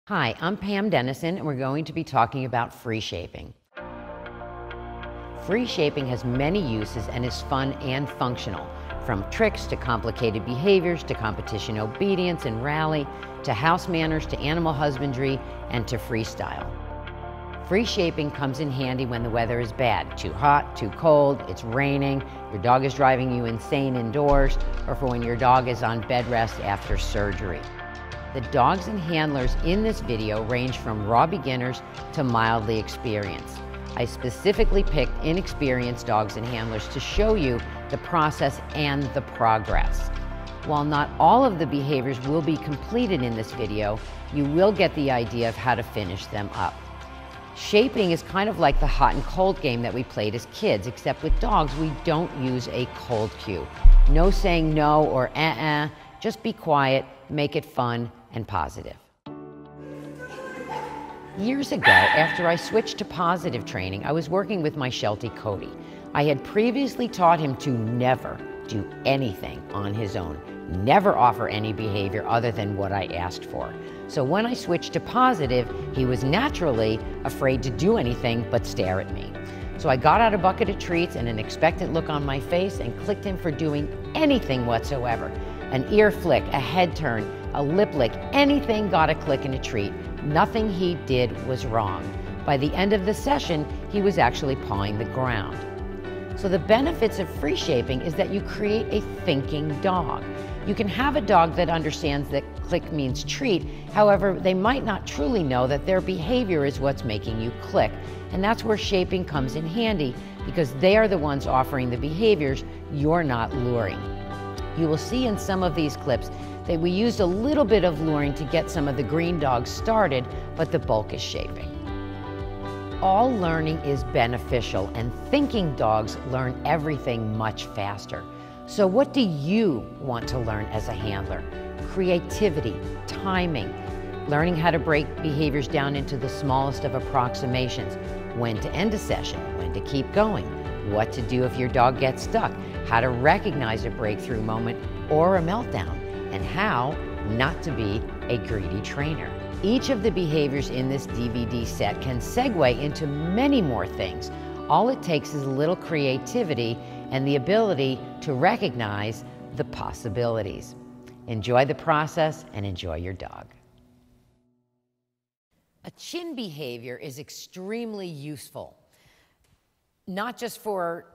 Hi, I'm Pam Dennison, and we're going to be talking about free shaping. Free shaping has many uses and is fun and functional, from tricks to complicated behaviors to competition obedience and rally, to house manners to animal husbandry and to freestyle. Free shaping comes in handy when the weather is bad, too hot, too cold, it's raining, your dog is driving you insane indoors, or for when your dog is on bed rest after surgery. The dogs and handlers in this video range from raw beginners to mildly experienced. I specifically picked inexperienced dogs and handlers to show you the process and the progress. While not all of the behaviors will be completed in this video, you will get the idea of how to finish them up. Shaping is kind of like the hot and cold game that we played as kids, except with dogs we don't use a cold cue. No saying no or just be quiet, make it fun and positive. Years ago, after I switched to positive training, I was working with my Sheltie Cody. I had previously taught him to never do anything on his own, never offer any behavior other than what I asked for. So when I switched to positive, he was naturally afraid to do anything but stare at me. So I got out a bucket of treats and an expectant look on my face and clicked him for doing anything whatsoever. An ear flick, a head turn, a lip lick, anything got a click and a treat. Nothing he did was wrong. By the end of the session, he was actually pawing the ground. So the benefits of free shaping is that you create a thinking dog. You can have a dog that understands that click means treat, however, they might not truly know that their behavior is what's making you click. And that's where shaping comes in handy, because they are the ones offering the behaviors you're not luring. You will see in some of these clips that we used a little bit of luring to get some of the green dogs started, but the bulk is shaping. All learning is beneficial, and thinking dogs learn everything much faster. So what do you want to learn as a handler? Creativity, timing, learning how to break behaviors down into the smallest of approximations, when to end a session, when to keep going, what to do if your dog gets stuck, how to recognize a breakthrough moment or a meltdown, and how not to be a greedy trainer. Each of the behaviors in this DVD set can segue into many more things. All it takes is a little creativity and the ability to recognize the possibilities. Enjoy the process and enjoy your dog. A chin behavior is extremely useful, not just for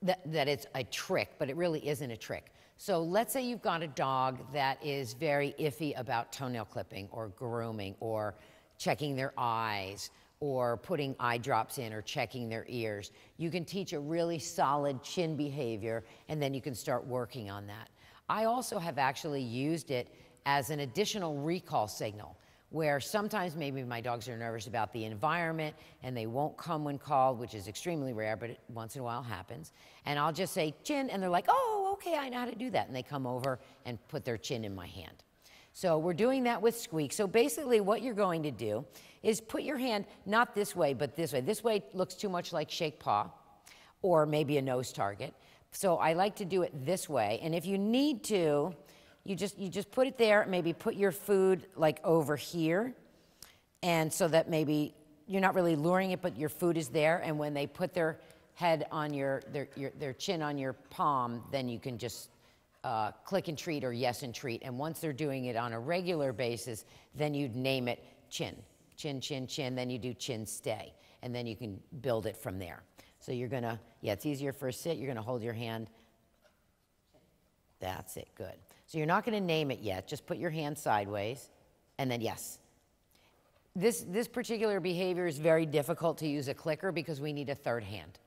that it's a trick, but it really isn't a trick. So let's say you've got a dog that is very iffy about toenail clipping or grooming or checking their eyes or putting eye drops in or checking their ears. You can teach a really solid chin behavior, and then you can start working on that. I also have actually used it as an additional recall signal, where sometimes maybe my dogs are nervous about the environment and they won't come when called, which is extremely rare, but it once in a while happens. And I'll just say chin, and they're like, oh, okay, I know how to do that. And they come over and put their chin in my hand. So we're doing that with Squeak. So basically what you're going to do is put your hand, not this way, but this way. This way looks too much like shake paw or maybe a nose target. So I like to do it this way. And if you need to, you just put it there, maybe put your food like over here, and so that maybe you're not really luring it, but your food is there, and when they put their head on their chin on your palm, then you can just click and treat or yes and treat. And once they're doing it on a regular basis, then you'd name it chin, chin, chin, chin, then you do chin stay, and then you can build it from there. So you're gonna, yeah, it's easier for a sit, you're gonna hold your hand. That's it, good. So you're not going to name it yet. Just put your hand sideways, and then yes. This particular behavior is very difficult to use a clicker because we need a third hand.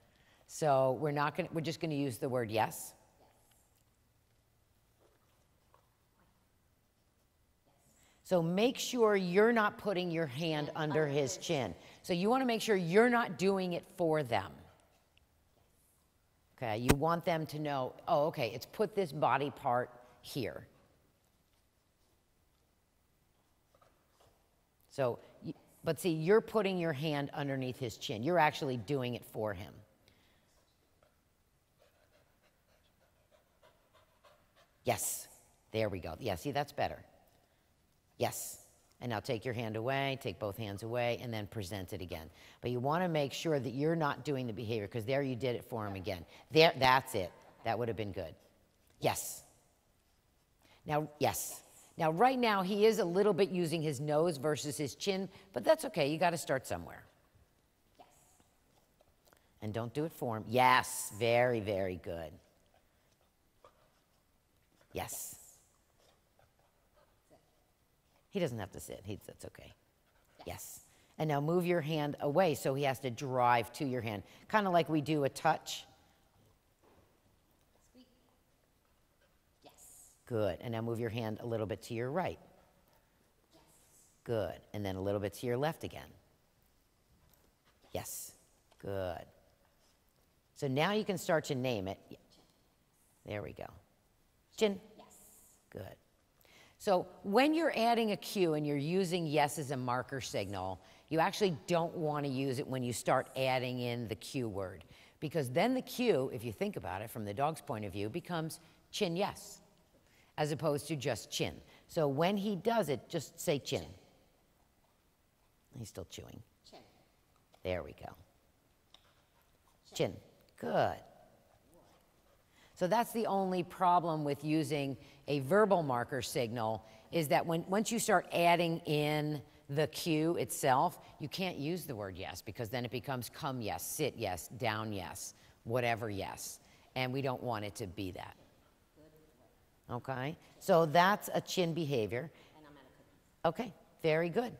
So we're just going to use the word yes. So make sure you're not putting your hand under his chin. So you want to make sure you're not doing it for them. Okay, you want them to know, oh, okay, it's put this body part here. So, but see, you're putting your hand underneath his chin. You're actually doing it for him. Yes, there we go. Yeah, see, that's better. Yes, And now take your hand away, take both hands away, and then present it again. But you want to make sure that you're not doing the behavior, because there you did it for him again. There, that's it. That would have been good. Yes. Now, yes. Now, right now, he is a little bit using his nose versus his chin, but that's okay. You got to start somewhere. Yes. And don't do it for him. Yes. Very, very good. Yes. He doesn't have to sit. That's okay. Yes. And now move your hand away so he has to drive to your hand. Kind of like we do a touch. Sweet. Yes. Good. And now move your hand a little bit to your right. Yes. Good. And then a little bit to your left again. Yes. Good. So now you can start to name it. There we go. Chin. Yes. Good. So when you're adding a cue and you're using yes as a marker signal, you actually don't want to use it when you start adding in the cue word. Because then the cue, if you think about it from the dog's point of view, becomes chin yes, as opposed to just chin. So when he does it, just say chin. He's still chewing. Chin. There we go. Chin. Good. So that's the only problem with using a verbal marker signal, is that once you start adding in the cue itself, you can't use the word yes, because then it becomes come yes, sit yes, down yes, whatever yes. And we don't want it to be that. Okay? So that's a chin behavior. And I'm at a cookie. Okay, very good.